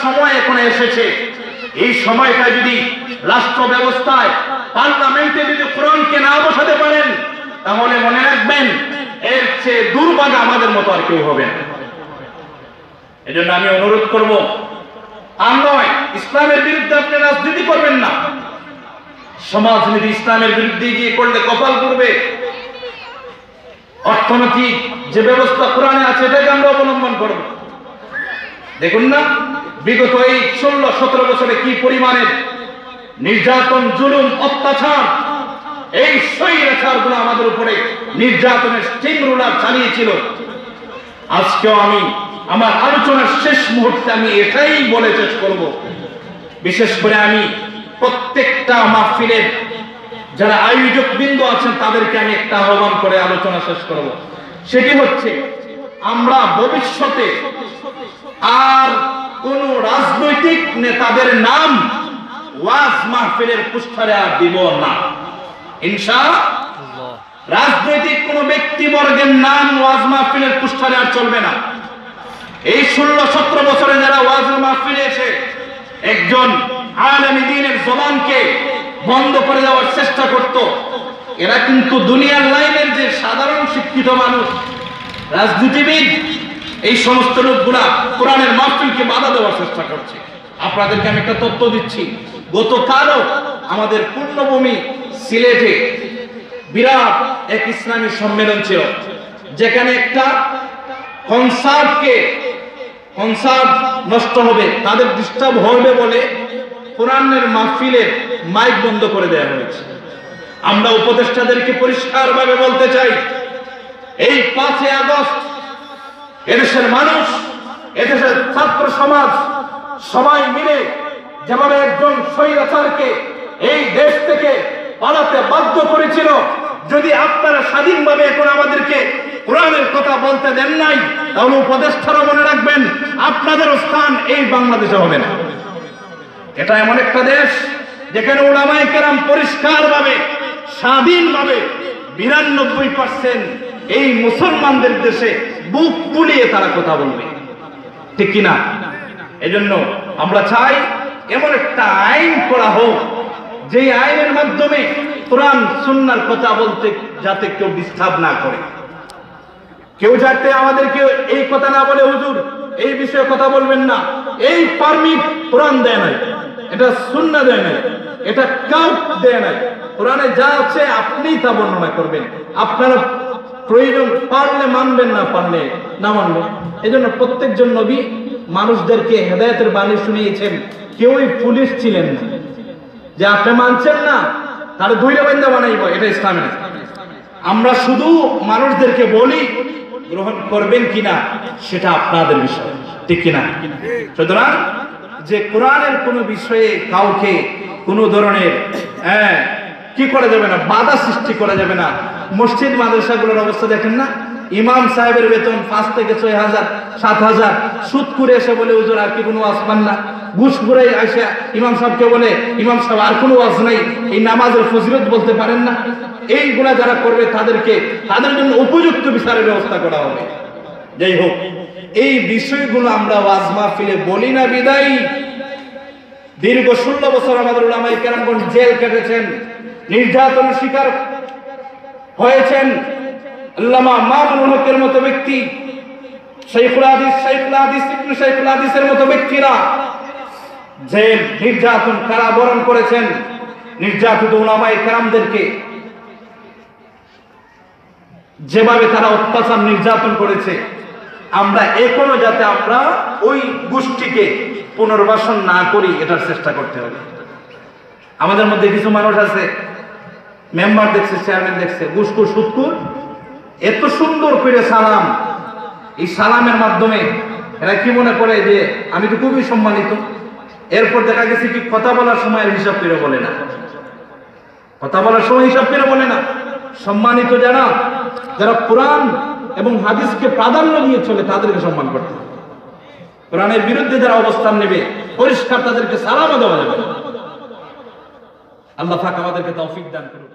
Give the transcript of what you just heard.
সময় এখন এসেছে। এই সময়টা যদি রাষ্ট্র ব্যবস্থায় পার্লামেন্টে যদি কোরআনকে না বসাতে পারেন, তাহলে মনে রাখবেন এর চেয়ে দুর্ভাগা আমাদের মতো আর কেউ হবে না। এজন্য আমি অনুরোধ করব, আর নয় ইসলামের বিরুদ্ধে আপনি রাজনীতি করবেন না। সমাজনীতি ইসলামের বিরুদ্ধে গিয়ে করলে কপাল করবে। অর্থনৈতিক যে ব্যবস্থা কোরআনে আছে এটাকে আমরা অবলম্বন করব। দেখুন না, বিগত এই 16-17 বছরে কি পরিমাণের নির্যাতন, জুলুম, অত্যাচার, এই স্বৈরাচারগুলো আমাদের উপরে নির্যাতনের স্টিম রুলার চালিয়েছিল। আজকেও আমি আমার আলোচনার শেষ মুহূর্তে আমি এটাই বলে শেষ করব। বিশেষ করে আমি প্রত্যেকটা মাহফিলের যারা আয়োজক বিন্দু আছেন তাদেরকে আমি একটা আহ্বান করে আলোচনা শেষ করব। সেটি হচ্ছে, আমরা ভবিষ্যতে আর কোন রাজনৈতিক নেতাদের নাম ওয়াজ মাহফিলের পুস্তারে আর দিব না ইনশাআল্লাহ। রাজনৈতিক কোন ব্যক্তিবর্গের নাম ওয়াজ মাহফিলের পুস্তারে আর চলবে না। এই 16-17 বছরে যারা ওয়াজ মাহফিলে এসে একজন আলেমী দ্বীনের জবানকে বন্ধ করে দেওয়ার চেষ্টা করত, এরা কিন্তু দুনিয়ার লাইনের যে সাধারণ শিক্ষিত মানুষ, রাজনীতিবিদ, এই সমস্ত লোকগুলা কোরআনের মাহফিলকে বাধা দেওয়ার চেষ্টা করছে। আপনাদেরকে আমি একটা তথ্য দিচ্ছি, গতকালও আমাদের পূর্ণভূমি সিলেটে বিরাট এক ইসলামী সম্মেলন ছিল, যেখানে একটা কনসার্ট নষ্ট হবে, তাদের ডিস্টার্ব হবে বলে কোরআনের মাহফিলের মাইক বন্ধ করে দেওয়া হয়েছে। আমরা উপদেষ্টাদেরকে পরিষ্কারভাবে বলতে চাই, এই 5 আগস্ট এদেশের মানুষ, এদেশের ছাত্র সমাজ সবাই মিলে যেভাবে একজন স্বৈরাচারকে এই দেশ থেকে পালাতে বাধ্য করেছিল, যদি আপনারা স্বাধীনভাবে এখন আমাদেরকে কোরআনের কথা বলতে দেন নাই, তাহলে উপদেষ্টারা মনে রাখবেন আপনাদের স্থান এই বাংলাদেশে হবে না। এটা এমন একটা দেশ যেখানে উলামায়ে কেরাম পরিষ্কারভাবে স্বাধীনভাবে 92% এই মুসলমানদের দেশে বুক ফুলিয়ে তারা কথা বলবে, ঠিক কিনা? এজন্য আমরা চাই এমন একটা আইন করা হোক, যে আইনের মাধ্যমে কোরআন সুন্নাহর কথা বলতে যাতে কেউ ডিস্টার্ব না করে, কেউ যাতে আমাদেরকে এই কথা না বলে হুজুর এই বিষয়ে কথা বলবেন না, এই পারমিট কোরআন দেয় নাই, এটা সুন্নাহ দেয় নাই, এটা কাউ দেয় নাই। কোরআনে যা আছে আপনি তা বর্ণনা করবেন, আপনারা প্রয়োজন পারলে মানবেন, না পারলে না মানবেন। এজন্য প্রত্যেকজন নবী মানুষদেরকে হেদায়েতের বাণী শুনিয়েছেন, কেউই পুলিশ ছিলেন না যে আপনি মানছেন না তাহলে দুইটা বান্দা বানাইব, এটা ইসলামে না। আমরা শুধু মানুষদেরকে বলি, গ্রহণ করবেন কিনা সেটা আপনাদের বিষয়, ঠিক কিনা? সুতরাং যে কোরআনের কোন বিষয়ে কাউকে কোন ধরনের কি করা যাবে না, বাধা সৃষ্টি করা যাবে না। মসজিদ মাদ্রাসাগুলোর অবস্থা দেখেন না, ইমাম সাহেবের বেতন 5 থেকে 6,000 7,000, সুদ করে এসে বলে হুজুর আর কি কোনো ওয়াজ পান না, ঘুষ করে এসে ইমাম সাহেবকে বলে ইমাম সাহেব আর কোনো ওয়াজ নাই, এই নামাজের ফজিলত বলতে পারেন না। এইগুলা যারা করবে তাদের জন্য উপযুক্ত বিচারের ব্যবস্থা করা হবে। যাই হোক, এই বিষয়গুলো আমরা ওয়াজ মাহফিলে বলি না বিদায় দীর্ঘ 16 বছর আমাদের উলামায়ে কেরামগণ জেল কেটেছেন, নির্যাতনের শিকার হয়েছেন। আল্লামা মামুনুল হকের মতো ব্যক্তি, শাইখুল হাদিসের মতো ব্যক্তিরা জেল, নির্যাতন, কারাবরণ করেছেন। নির্যাতিত উলামায়ে কেরামদেরকে যেভাবে তারা অত্যাচার নির্যাতন করেছে, আমরা এখনো যাতে আমরা ওই গোষ্ঠীকে পুনর্বাসন না করি এটার চেষ্টা করতে হবে। আমাদের মধ্যে কিছু মানুষ আছে, মেম্বার দেখছে, চেয়ারম্যান দেখছে, ঘুষখোর সুদখোর, এত সুন্দর করে সালাম, এই সালামের মাধ্যমে এরা কি মনে করে যে আমি তো খুবই সম্মানিত। এরপর দেখা গেছে কি কথা বলার সময় হিসাব করে বলে না, কথা বলার সময় হিসাব করে বলে না। সম্মানিত যারা কোরআন এবং হাদিসকে প্রাধান্য দিয়ে চলে তাদেরকে সম্মান করতে হবে। কোরআনের বিরুদ্ধে যারা অবস্থান নেবে পরিষ্কার তাদেরকে সালামও দেওয়া যাবে। আল্লাহ পাক আমাদেরকে তৌফিক দান করুন।